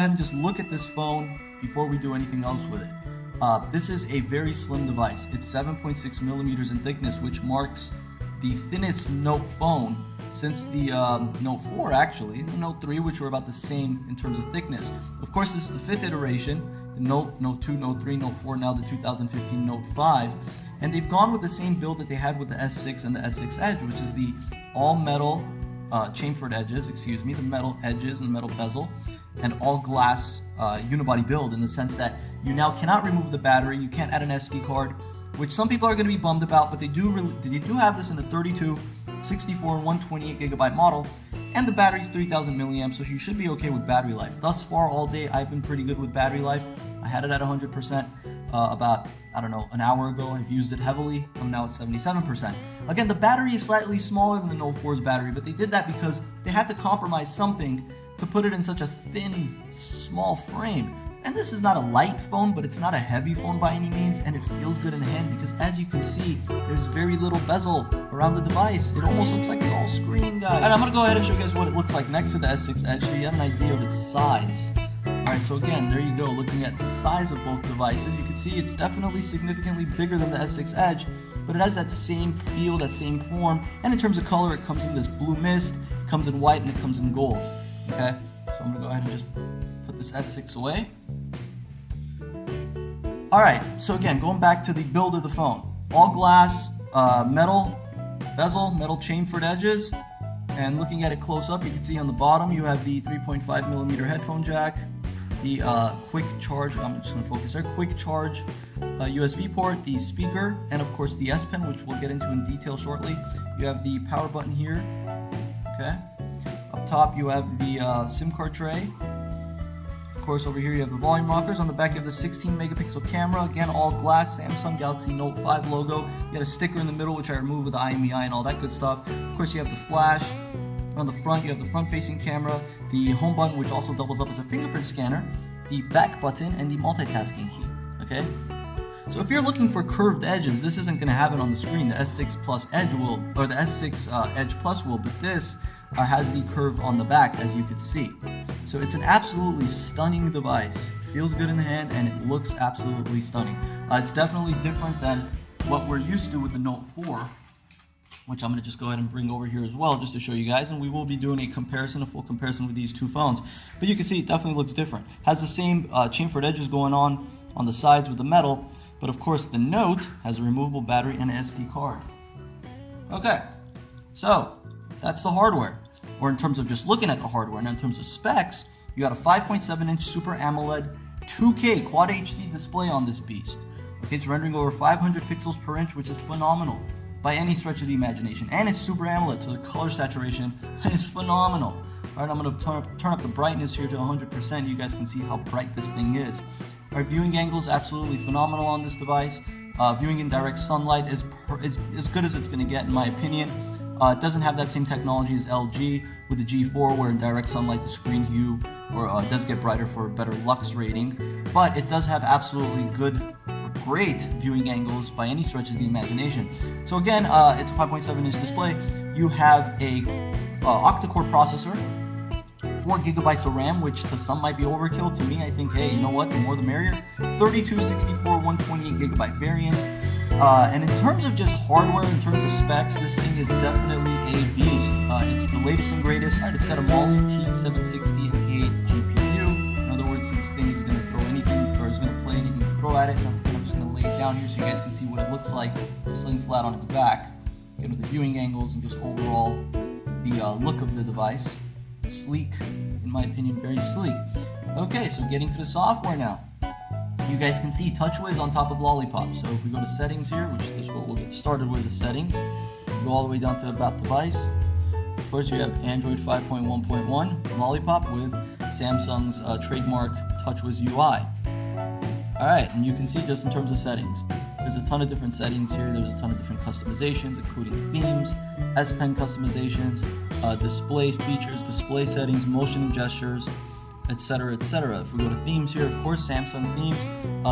ahead and just look at this phone before we do anything else with it. This is a very slim device. It's 7.6 millimeters in thickness, which marks the thinnest Note phone since the Note 4, actually, the Note 3, which were about the same in terms of thickness. Of course, this is the fifth iteration, the Note, Note 2, Note 3, Note 4, now the 2015 Note 5. And they've gone with the same build that they had with the S6 and the S6 Edge, which is the all-metal chamfered edges, the metal edges and the metal bezel, and all-glass unibody build, in the sense that you now cannot remove the battery, you can't add an SD card, which some people are going to be bummed about, but they do have this in the 32, 64, and 128 gigabyte model, and the battery's 3000 milliamps, so you should be okay with battery life. Thus far, all day, I've been pretty good with battery life. I had it at 100% about, I don't know, an hour ago. I've used it heavily. I'm now at 77%. Again, the battery is slightly smaller than the Note 4's battery, but they did that because they had to compromise something to put it in such a thin, small frame. And this is not a light phone, but it's not a heavy phone by any means, and it feels good in the hand because, as you can see, there's very little bezel around the device. It almost looks like it's all screen, guys. And I'm going to go ahead and show you guys what it looks like next to the S6 Edge so you have an idea of its size. Alright, so again, there you go, looking at the size of both devices, you can see it's definitely significantly bigger than the S6 Edge, but it has that same feel, that same form, and in terms of color, it comes in this blue mist, it comes in white, and it comes in gold. Okay, so I'm going to go ahead and just put this S6 away. Alright, so again, going back to the build of the phone. All glass, metal bezel, metal chamfered edges, and looking at it close up, you can see on the bottom you have the 3.5 millimeter headphone jack, the quick charge, I'm just going to focus there, quick charge USB port, the speaker, and of course the S Pen, which we'll get into in detail shortly. You have the power button here, okay. Up top you have the SIM card tray. Of course, over here you have the volume rockers. On the back you have the 16 megapixel camera, again all glass, Samsung Galaxy Note 5 logo. You got a sticker in the middle, which I removed with the IMEI and all that good stuff. Of course, you have the flash. On the front you have the front-facing camera, the home button, which also doubles up as a fingerprint scanner, the back button, and the multitasking key. Okay. So if you're looking for curved edges, this isn't going to have it on the screen. The S6 Plus Edge will, or the S6 Edge Plus will, but this has the curve on the back, as you could see. So it's an absolutely stunning device. It feels good in the hand, and it looks absolutely stunning. It's definitely different than what we're used to with the Note 4, which I'm going to just go ahead and bring over here as well, just to show you guys, and we will be doing a full comparison with these two phones. But you can see it definitely looks different. Has the same chamfered edges going on the sides with the metal, but of course the Note has a removable battery and an SD card. Okay, so that's the hardware, or in terms of just looking at the hardware. Now in terms of specs, you got a 5.7-inch Super AMOLED 2K Quad HD display on this beast. Okay, it's rendering over 500 pixels per inch, which is phenomenal by any stretch of the imagination, and it's Super AMOLED, so the color saturation is phenomenal. Alright, I'm going to turn up the brightness here to 100%. You guys can see how bright this thing is. Alright, viewing angle is absolutely phenomenal on this device. Viewing in direct sunlight is as good as it's going to get, in my opinion. It doesn't have that same technology as LG with the G4, where in direct sunlight the screen hue does get brighter for a better lux rating, but it does have absolutely good, great viewing angles by any stretch of the imagination. So again, it's a 5.7-inch display. You have a octa-core processor, 4 gigabytes of RAM, which to some might be overkill. To me, I think, hey, you know what, the more the merrier. 32, 64, 128 gigabyte variants. And in terms of just hardware, in terms of specs, this thing is definitely a beast. It's the latest and greatest. It's got a Mali T760 P8 GPU. In other words, this thing is going to throw anything, or is going to play anything you throw at it. I'm just going to lay it down here so you guys can see what it looks like, just laying flat on its back. Again, with the viewing angles and just overall the look of the device. Sleek, in my opinion, very sleek. Okay, so getting to the software now. You guys can see TouchWiz on top of Lollipop. So if we go to settings here, which is what we'll get started with, the settings, go all the way down to about device. Of course, you have Android 5.1.1 Lollipop with Samsung's trademark TouchWiz UI. Alright, and you can see just in terms of settings, there's a ton of different settings here. There's a ton of different customizations, including themes, S Pen customizations, display features, display settings, motion and gestures, etc., etc. If we go to themes here, of course, Samsung themes.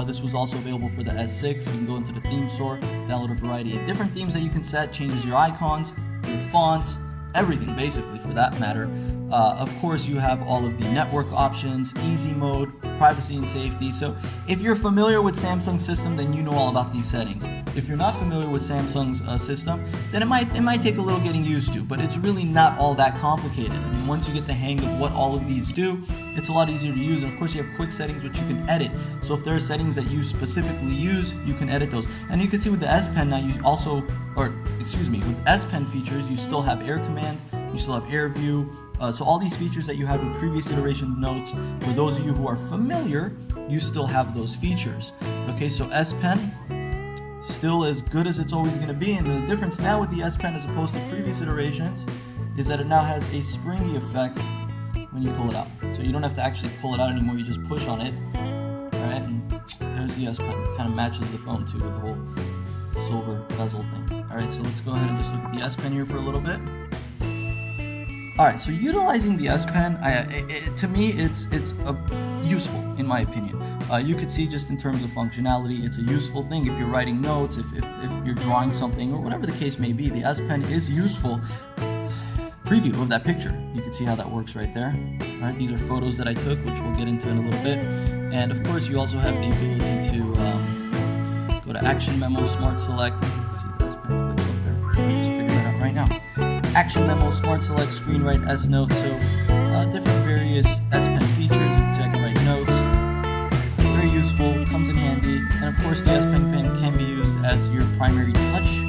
This was also available for the S6. You can go into the theme store, download a variety of different themes that you can set, changes your icons, your fonts, everything basically for that matter. Of course, you have all of the network options, easy mode, privacy and safety. So if you're familiar with Samsung's system, then you know all about these settings. If you're not familiar with Samsung's system, then it might take a little getting used to, but it's really not all that complicated. I mean, once you get the hang of what all of these do, it's a lot easier to use. And of course, you have quick settings which you can edit. So if there are settings that you specifically use, you can edit those. And you can see with the S Pen now, with S Pen features, you still have Air Command, you still have Rrview. So all these features that you had with previous iteration notes, for those of you who are familiar, you still have those features. Okay, so S Pen, still as good as it's always going to be, and the difference now with the S Pen as opposed to previous iterations is that it now has a springy effect when you pull it out. So you don't have to actually pull it out anymore, you just push on it. Alright, and there's the S Pen. Kind of matches the phone too with the whole silver bezel thing. Alright, so let's go ahead and just look at the S Pen here for a little bit. Alright, so utilizing the S Pen, to me, it's useful, in my opinion. You could see just in terms of functionality, it's a useful thing if you're writing notes, if you're drawing something, or whatever the case may be. The S Pen is useful. Preview of that picture. You can see how that works right there. Alright, these are photos that I took, which we'll get into in a little bit. And of course, you also have the ability to go to Action Memo, Smart Select. See the S Pen clicks up there. So I'll just figure that out right now. Action Memo, Smart Select, Screen Write, S Note. So different various S Pen features. You can see I can write notes. Very useful, comes in handy. And of course, the S Pen can be used as your primary touch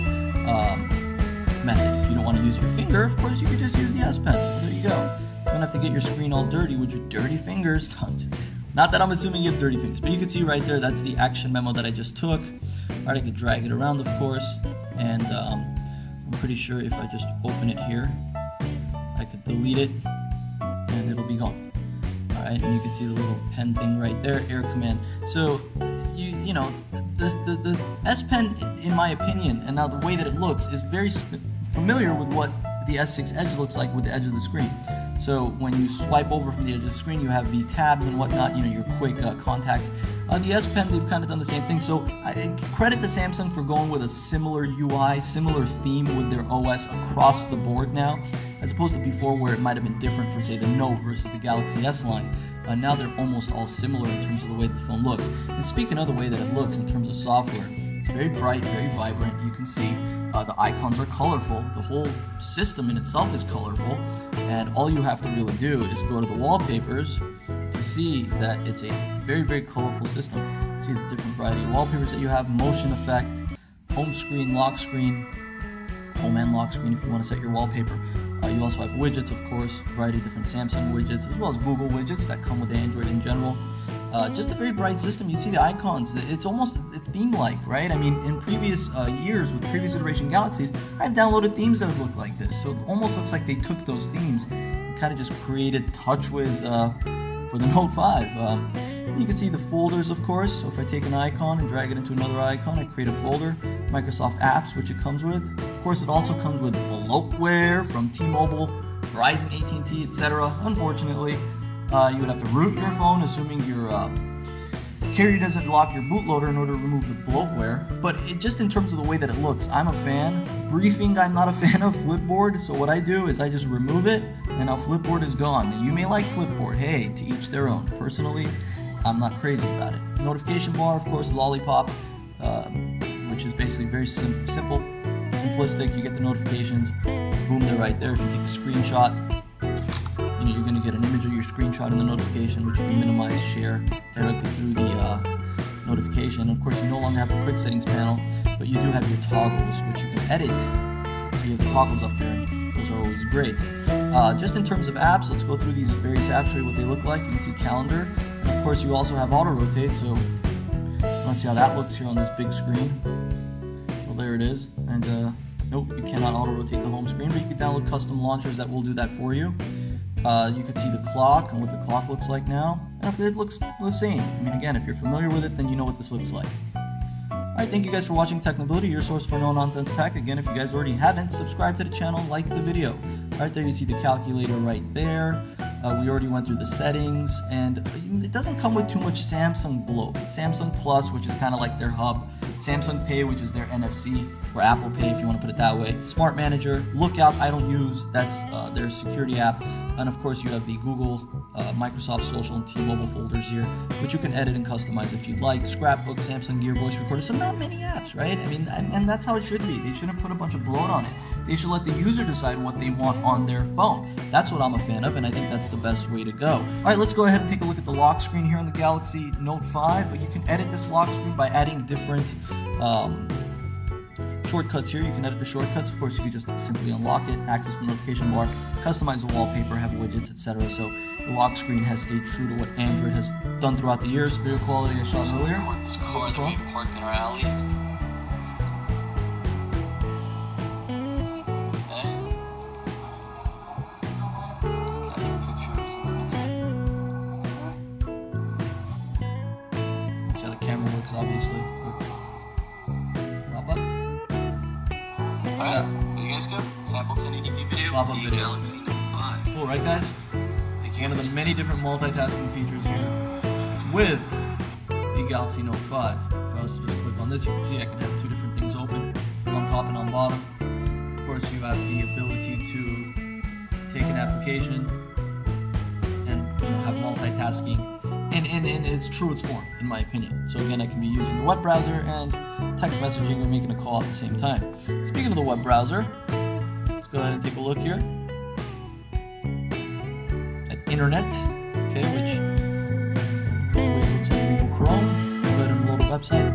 method. If you don't want to use your finger, of course, you could just use the S Pen. There you go. You don't have to get your screen all dirty with your dirty fingers. Not that I'm assuming you have dirty fingers, but you can see right there, that's the action memo that I just took. Alright, I could drag it around, of course, and I'm pretty sure if I just open it here, I could delete it, and it'll be gone. Alright, and you can see the little pen thing right there, Air Command. So, you know, the S Pen, in my opinion, and now the way that it looks, is very familiar with what the S6 Edge looks like with the edge of the screen. So when you swipe over from the edge of the screen, you have the tabs and whatnot, you know, your quick contacts. The S Pen, they've kind of done the same thing. So credit to Samsung for going with a similar UI, similar theme with their OS across the board now, as opposed to before where it might have been different for, say, the Note versus the Galaxy S line. Now they're almost all similar in terms of the way the phone looks. And speaking of the way that it looks in terms of software, it's very bright, very vibrant. You can see the icons are colorful. The whole system in itself is colorful. And all you have to really do is go to the wallpapers to see that it's a very, very colorful system. See the different variety of wallpapers that you have, motion effect, home screen, lock screen, home and lock screen if you want to set your wallpaper. You also have widgets, of course, a variety of different Samsung widgets, as well as Google widgets that come with Android in general. Just a very bright system. You see the icons. It's almost theme-like, right? I mean, in previous years with previous iteration Galaxies, I've downloaded themes that have looked like this. So it almost looks like they took those themes and kind of just created TouchWiz for the Note 5. You can see the folders, of course. So if I take an icon and drag it into another icon, I create a folder. Microsoft Apps, which it comes with. Of course, it also comes with bloatware from T-Mobile, Verizon, AT&T, etc. Unfortunately, you would have to root your phone, assuming your carrier doesn't lock your bootloader in order to remove the bloatware. But just in terms of the way that it looks, I'm a fan. Briefing, I'm not a fan of Flipboard, so what I do is I just remove it, and now Flipboard is gone. Now, you may like Flipboard, hey, to each their own. Personally, I'm not crazy about it. Notification bar, of course, Lollipop, which is basically very simple, simplistic. You get the notifications, boom, they're right there. If you take a screenshot, you're going to get an image of your screenshot in the notification, which you can minimize, share directly through the notification. Of course, you no longer have the quick settings panel, but you do have your toggles, which you can edit. So you have the toggles up there, and those are always great. Just in terms of apps, let's go through these various apps, show you what they look like. You can see calendar. And of course, you also have auto rotate, so let's see how that looks here on this big screen. Well, there it is. And nope, you cannot auto rotate the home screen, but you can download custom launchers that will do that for you. You can see the clock and what the clock looks like now. And it looks the same. I mean, again, if you're familiar with it, then you know what this looks like. Alright, thank you guys for watching Technobility, your source for no-nonsense tech. Again, if you guys already haven't, subscribe to the channel, like the video. Right there you see the calculator right there. We already went through the settings, and it doesn't come with too much Samsung bloat. Samsung Plus, which is kind of like their hub. Samsung Pay, which is their NFC, or Apple Pay if you want to put it that way. Smart Manager, Lookout, I don't use, that's their security app. And of course, you have the Google, Microsoft Social, and T-Mobile folders here, which you can edit and customize if you'd like. Scrapbook, Samsung Gear, voice recorder. So not many apps, right? I mean, and that's how it should be. They shouldn't put a bunch of bloat on it. They should let the user decide what they want on their phone. That's what I'm a fan of, and I think that's the best way to go. All right, let's go ahead and take a look at the lock screen here on the Galaxy Note 5. You can edit this lock screen by adding different shortcuts here. You can edit the shortcuts. Of course, you can just simply unlock it, access the notification bar, customize the wallpaper, have widgets, etc. So the lock screen has stayed true to what Android has done throughout the years. Video quality I shot earlier. This car that we parked in our alley. Capture pictures in the midst of That's how the camera works, obviously. Pop up. Alright, there you guys go. Sample 1080p video Pop-up with the video. Galaxy Note 5. Cool, right, guys? One of the many different multitasking features here with the Galaxy Note 5. If I was to just click on this, you can see I can have two different things open, on top and on bottom. Of course, you have the ability to take an application and have multitasking in its truest form, in my opinion. So again, I can be using the web browser and text messaging or making a call at the same time. Speaking of the web browser, let's go ahead and take a look here. Internet, okay, which always looks like Google Chrome. Go ahead and load a website.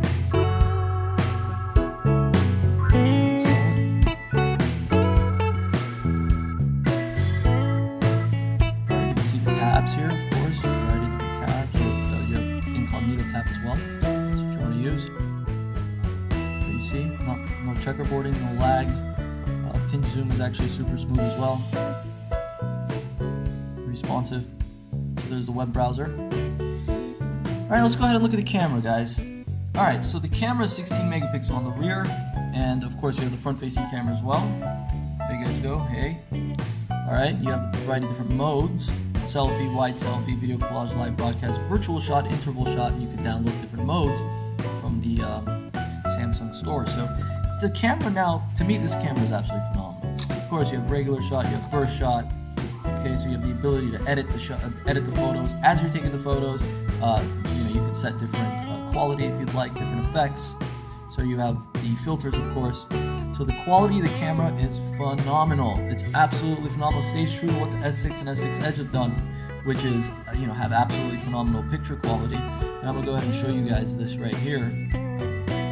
You can see the tabs here, of course. Right into the tabs. You have incognito tab as well. That's what you want to use. But you see, no checkerboarding, no lag. Pinch zoom is actually super smooth as well. Responsive. So there's the web browser. Alright, let's go ahead and look at the camera, guys. Alright, so the camera is 16 megapixel on the rear, and of course you have the front-facing camera as well. There you guys go, hey. Alright, you have a variety of different modes. Selfie, wide selfie, video collage, live broadcast, virtual shot, interval shot, and you can download different modes from the Samsung store. So the camera now, to me this camera is absolutely phenomenal. Of course you have regular shot, you have burst shot. Okay, so you have the ability to edit the photos as you're taking the photos. You can set different quality if you'd like, different effects. So you have the filters, of course. So the quality of the camera is phenomenal. It's absolutely phenomenal. Stays true to what the S6 and S6 Edge have done, which is have absolutely phenomenal picture quality. And I'm gonna go ahead and show you guys this right here.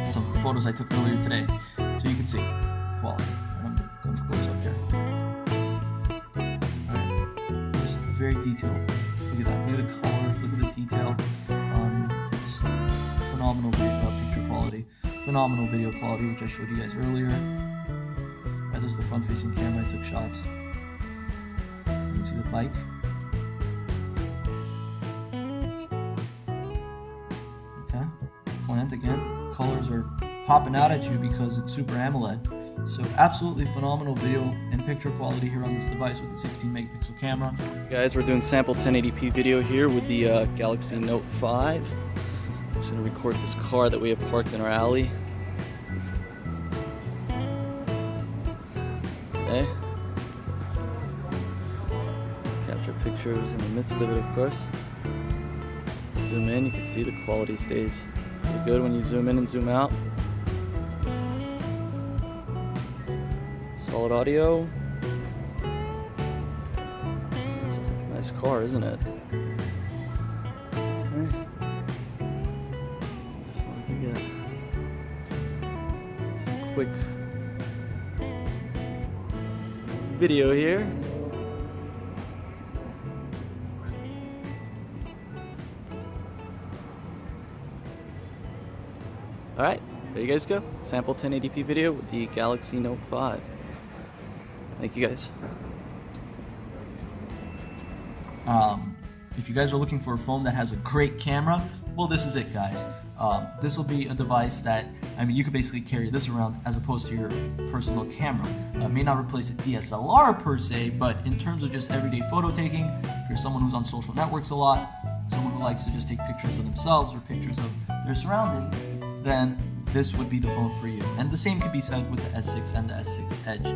Some photos I took earlier today, so you can see quality. And I'm gonna come close up here. Very detailed. Look at that. Look at the color. Look at the detail. It's phenomenal picture quality. Phenomenal video quality, which I showed you guys earlier. Right, this is the front-facing camera. I took shots. You can see the bike. Okay. Plant again. Colors are popping out at you because it's Super AMOLED. So absolutely phenomenal video and picture quality here on this device with the 16 megapixel camera. Guys, we're doing sample 1080p video here with the Galaxy Note 5. I'm just going to record this car that we have parked in our alley. Okay. Capture pictures in the midst of it, of course. Zoom in, you can see the quality stays pretty good when you zoom in and zoom out. Solid audio. It's a nice car, isn't it? Okay. Just wanted to get some quick video here. Alright, there you guys go. Sample 1080p video with the Galaxy Note 5. Thank you guys. If you guys are looking for a phone that has a great camera, well, this is it, guys. This will be a device that, you could basically carry this around as opposed to your personal camera. May not replace a DSLR per se, but in terms of just everyday photo taking, if you're someone who's on social networks a lot, someone who likes to just take pictures of themselves or pictures of their surroundings, then this would be the phone for you. And the same could be said with the S6 and the S6 Edge.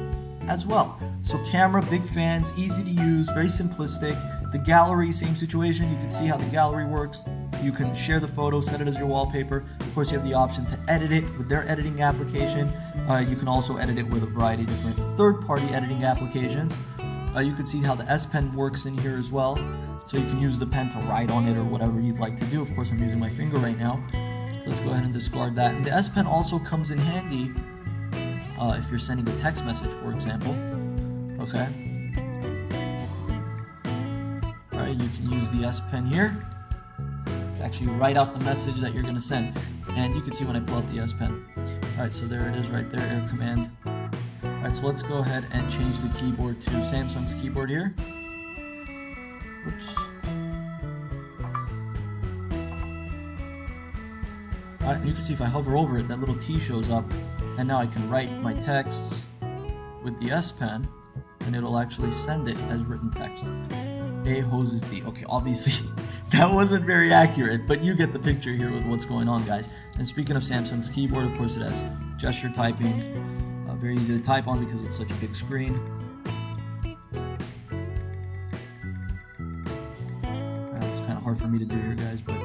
as well. So camera, big fans, easy to use, very simplistic. The gallery, same situation. You can see how the gallery works. You can share the photo, set it as your wallpaper. Of course, you have the option to edit it with their editing application. You can also edit it with a variety of different third-party editing applications. You can see how the S Pen works in here as well. So you can use the pen to write on it or whatever you'd like to do. Of course, I'm using my finger right now. So let's go ahead and discard that. And the S Pen also comes in handy if you're sending a text message, for example. Okay. Alright, you can use the S Pen here to actually write out the message that you're going to send. And you can see when I pull out the S Pen. Alright, so there it is right there, Air Command. Alright, so let's go ahead and change the keyboard to Samsung's keyboard here. Oops. Alright, you can see if I hover over it, that little T shows up, and now I can write my texts with the S Pen, and it'll actually send it as written text. A hoses D. Okay, obviously that wasn't very accurate, but you get the picture here with what's going on, guys. And speaking of Samsung's keyboard, of course it has gesture typing, very easy to type on because it's such a big screen. It's kind of hard for me to do here, guys, but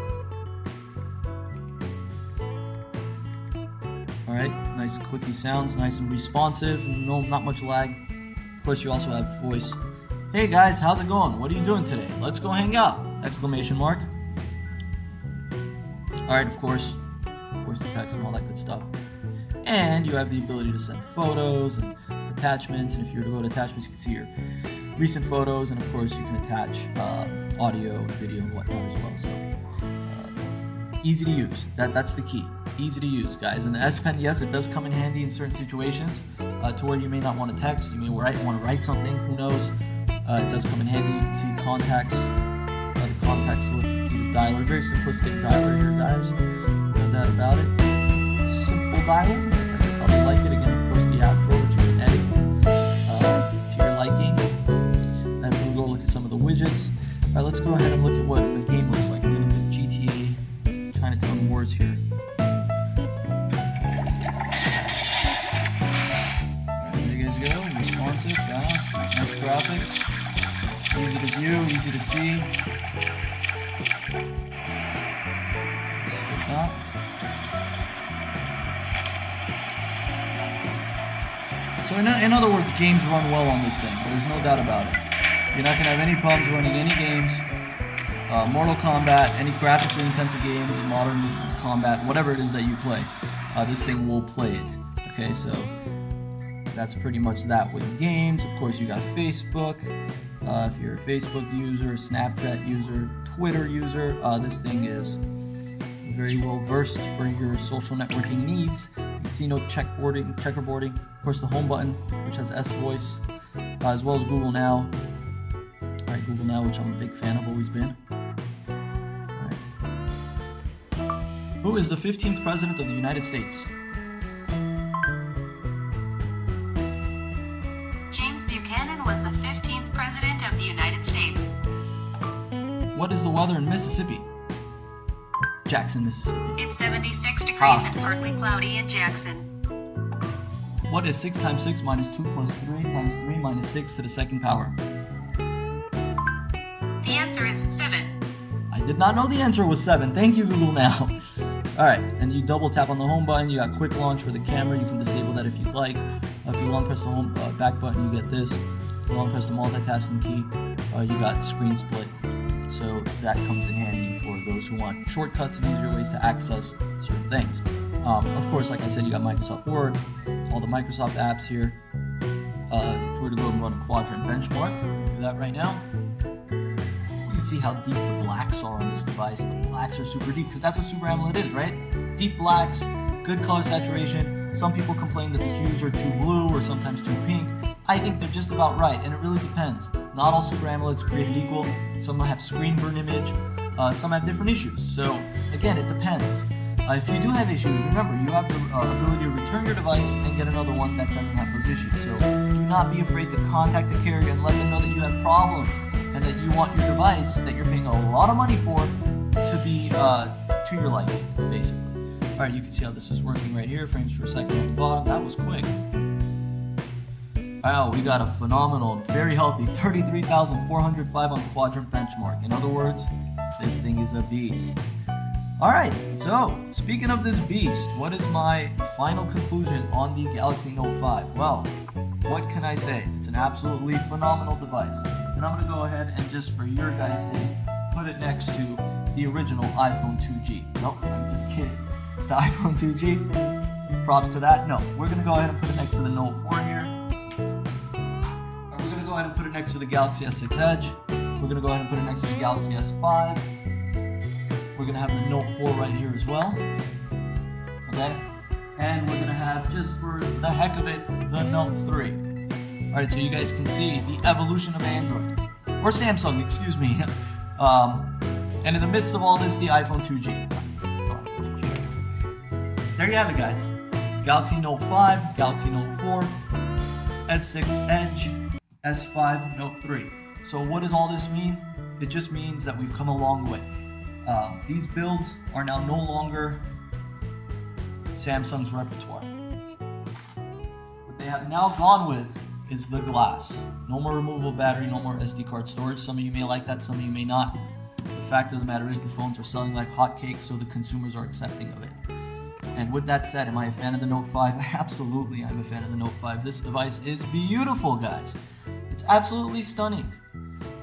alright, nice clicky sounds, nice and responsive, no, not much lag. Of course, you also have voice. Hey guys, how's it going? What are you doing today? Let's go hang out! Exclamation mark. Alright, of course the text and all that good stuff. And you have the ability to send photos and attachments, and if you were to go to attachments, you can see your recent photos, and of course you can attach audio and video and whatnot as well. So easy to use. That's the key. Easy to use, guys. And the S Pen, yes, it does come in handy in certain situations to where you may not want to text, you may want to write something, who knows. It does come in handy. You can see contacts, the contacts look, you can see the dialer, very simplistic dialer here, guys, no doubt about it. Simple dial, that's I guess how they like it. Again, of course, the app drawer, which you can edit to your liking. And we'll go look at some of the widgets. Alright, let's go ahead and look at what the game looks like. We're going to look at GTA Chinatown Wars here. There you guys go, responsive, fast, nice graphics. Easy to view, easy to see. So in other words, games run well on this thing. There's no doubt about it. You're not going to have any problems running any games. Mortal Kombat, any graphically intensive games, modern combat, whatever it is that you play, this thing will play it. Okay, so that's pretty much that with games. Of course, you got Facebook. If you're a Facebook user, Snapchat user, Twitter user, this thing is very well versed for your social networking needs. You can see no checkerboarding. Of course, the home button, which has S Voice, as well as Google Now. Alright, Google Now, which I'm a big fan of, always been. Alright. Who is the 15th President of the United States? James Buchanan was the 15th President of the United States. What is the weather in Mississippi? Jackson, Mississippi. It's 76 degrees and partly cloudy in Jackson. What is 6 times 6 minus 2 plus 3 times 3 minus 6 to the second power? The answer is 7. I did not know the answer was 7. Thank you, Google Now. Alright, and you double tap on the home button. You got quick launch for the camera. You can disable that if you'd like. If you long press the home back button, you get this. If you long press the multitasking key, you got screen split. So that comes in handy for those who want shortcuts and easier ways to access certain things. Of course, like I said, you got Microsoft Word, all the Microsoft apps here. If we were to go and run a quadrant benchmark, we'll do that right now. You can see how deep the blacks are on this device. The blacks are super deep because that's what Super AMOLED is, right? Deep blacks, good color saturation. Some people complain that the hues are too blue or sometimes too pink. I think they're just about right, and it really depends. Not all Super AMOLEDs created equal. Some have screen burn image. Some have different issues. So again, it depends. If you do have issues, remember, you have the ability to return your device and get another one that doesn't have those issues. So do not be afraid to contact the carrier and let them know that you have problems and that you want your device that you're paying a lot of money for to be to your liking, basically. Alright, you can see how this is working right here. Frames per second on the bottom. That was quick. Wow, we got a phenomenal, very healthy 33,405 on quadrant benchmark. In other words, this thing is a beast. Alright, so speaking of this beast, what is my final conclusion on the Galaxy Note 5? Well, what can I say? It's an absolutely phenomenal device. And I'm going to go ahead and just for your guys' sake, put it next to the original iPhone 2G. Nope, I'm just kidding. The iPhone 2G, props to that. No, we're going to go ahead and put it next to the Note 4 here. Or we're going to go ahead and put it next to the Galaxy S6 Edge. We're going to go ahead and put it next to the Galaxy S5. We're going to have the Note 4 right here as well. Okay? And we're going to have, just for the heck of it, the Note 3. Alright, so you guys can see the evolution of Android. Or Samsung, excuse me. And in the midst of all this, the iPhone 2G. There you have it, guys. Galaxy Note 5, Galaxy Note 4, S6 Edge, S5, Note 3. So what does all this mean? It just means that we've come a long way. These builds are now no longer Samsung's repertoire. What they have now gone with is the glass. No more removable battery, no more SD card storage. Some of you may like that, some of you may not. The fact of the matter is the phones are selling like hotcakes, so the consumers are accepting of it. And with that said, am I a fan of the Note 5? Absolutely, I'm a fan of the Note 5. This device is beautiful, guys. It's absolutely stunning.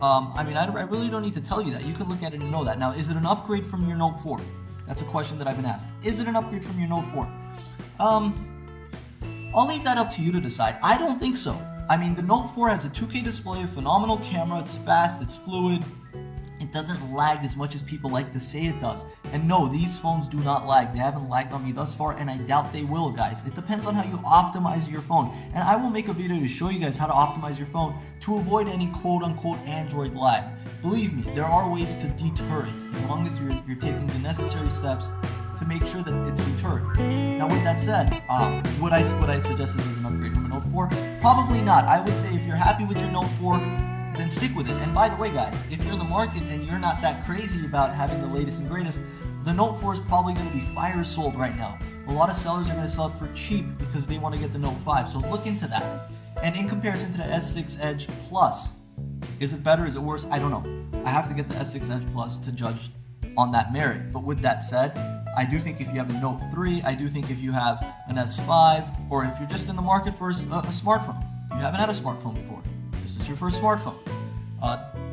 I really don't need to tell you that. You can look at it and know that. Now, is it an upgrade from your Note 4? That's a question that I've been asked. Is it an upgrade from your Note 4? I'll leave that up to you to decide. I don't think so. I mean, the Note 4 has a 2K display, a phenomenal camera, it's fast, it's fluid. It doesn't lag as much as people like to say it does. And no, these phones do not lag. They haven't lagged on me thus far, and I doubt they will, guys. It depends on how you optimize your phone. And I will make a video to show you guys how to optimize your phone to avoid any quote-unquote Android lag. Believe me, there are ways to deter it, as long as you're taking the necessary steps to make sure that it's deterred. Now, with that said, would I suggest this as an upgrade from a Note 4? Probably not. I would say if you're happy with your Note 4, then stick with it. And by the way, guys, if you're in the market and you're not that crazy about having the latest and greatest, the Note 4 is probably going to be fire sold right now. A lot of sellers are going to sell it for cheap because they want to get the Note 5, so look into that. And in comparison to the S6 Edge Plus, is it better, is it worse? I don't know. I have to get the S6 Edge Plus to judge on that merit. But with that said, I do think if you have a Note 3, I do think if you have an S5, or if you're just in the market for a smartphone, you haven't had a smartphone before, this is your first smartphone,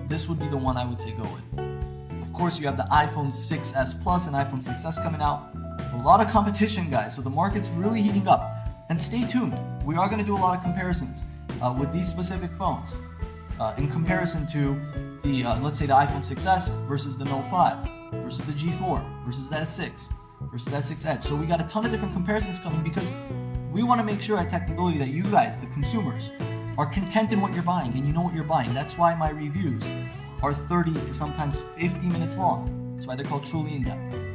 this would be the one I would say go with. Of course, you have the iPhone 6s Plus and iPhone 6s coming out. A lot of competition, guys, so the market's really heating up. And stay tuned, we are going to do a lot of comparisons with these specific phones in comparison to the, let's say the iPhone 6s versus the Note 5 versus the G4 versus the S6 versus the S6 Edge. So we got a ton of different comparisons coming because we want to make sure at Technability that you guys, the consumers, are content in what you're buying and you know what you're buying. That's why my reviews are 30 to sometimes 50 minutes long. That's why they're called truly in-depth.